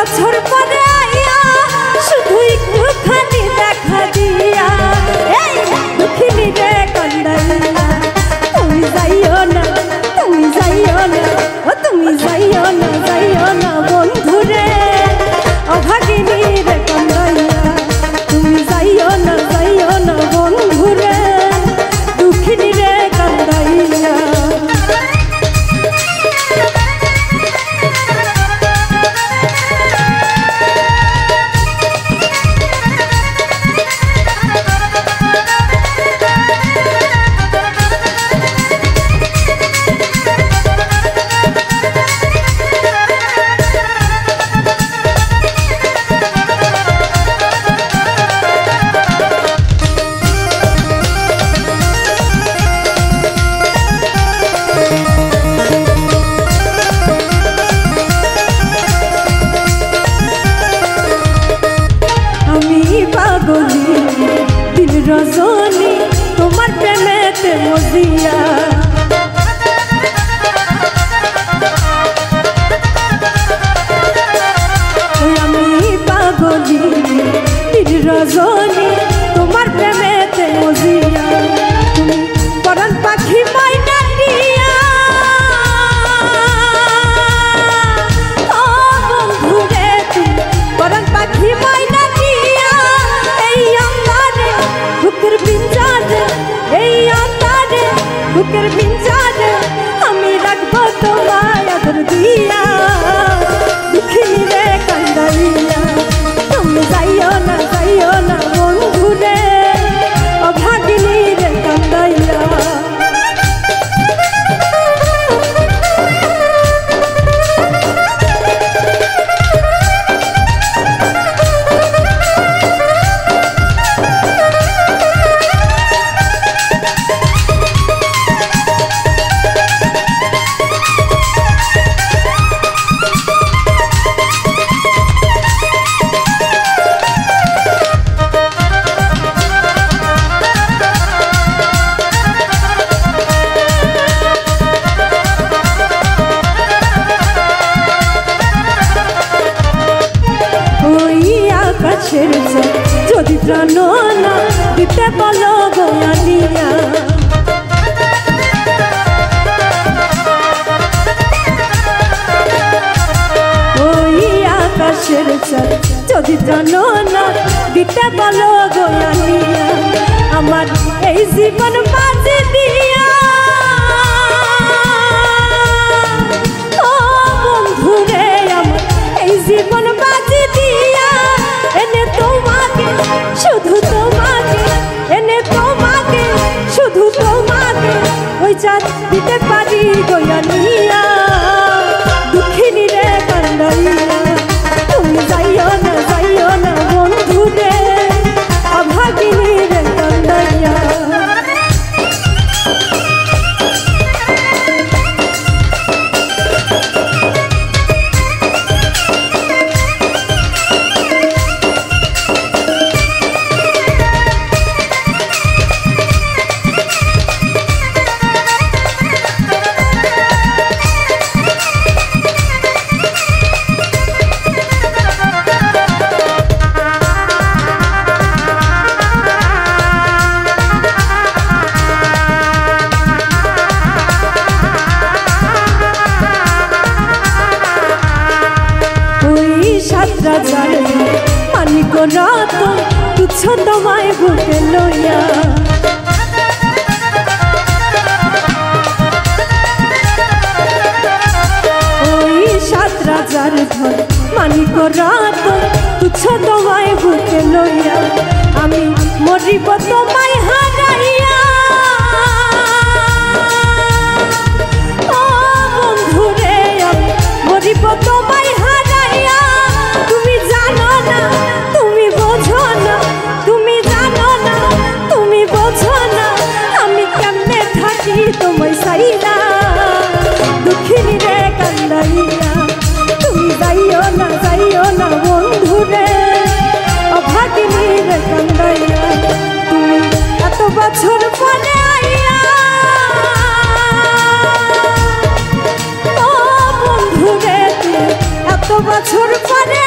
বছর পরে আইয়া শুধু একটুখানি দেখা দিয়া এই দুঃখিনী রে কান্দাইয়া তুমি যাইও না তুমি যাইও না ও তুমি যাইও না বন্ধু রে অভাগিনী রে কান্দাইয়া তুমি যাইও না বন্ধু রে দুঃখিনী রে কান্দাইয়া পাগলি দিন রজনী তোমার প্রেমেতে মজিয়া আমি পাগলি দিন রজনী তোমার প্রেমেতে মজিয়া তুমি পরাণ পাখি মাইনা দিয়া ও বন্ধু রে তুমি পরাণ পাখি মাইনা বুকের পিঞ্জারে আমি রাখবো তোমায় আদর দিয়া দুঃখিনী রে কান্দাইয়া তুমি যাইও না বন্ধু রে অভাগিনী রে কান্দাইয়া যদি প্রাণ না দিতে বলো গোয়ানিয়া ওই আকাশের চাঁদ যদি প্রাণ না দিতে বলো গোয়ানিয়া আমার এই জীবন বাজে দিয়া ও বন্ধু রে আমার এই জীবন বাজে দিয়া এনে তোমাকে শুধু তোমাকে ওই চাঁদ দিতে পারি গোয়ানিয়া দুঃখিনী রে কান্দাইয়া তুমি যাইও না বন্ধু রে অভাগিনী রে কান্দাইয়া মানিক রাত তুচ্ছ তোমায় বুকে লইয়া ওই 7 রাজার ধন মানিক রাত তুচ্ছ তোমায় বুকে লইয়া আমি মরিব তোমায় হারাইয়া ও বন্ধু রে আমি মরিব তোমায় হারাইয়া তুমি জানো না তুমি বোঝো না তুমি জানো না তুমি বোঝো না আমি কেমনে থাকি তোমায় সাইরা দুঃখিনী রে কান্দাইয়া তুমি যাইও না বন্ধু রে অভাগিনী রে কান্দাইয়া তুমি এত বছর পরে আইয়া ও বন্ধু রে এত বছর পরে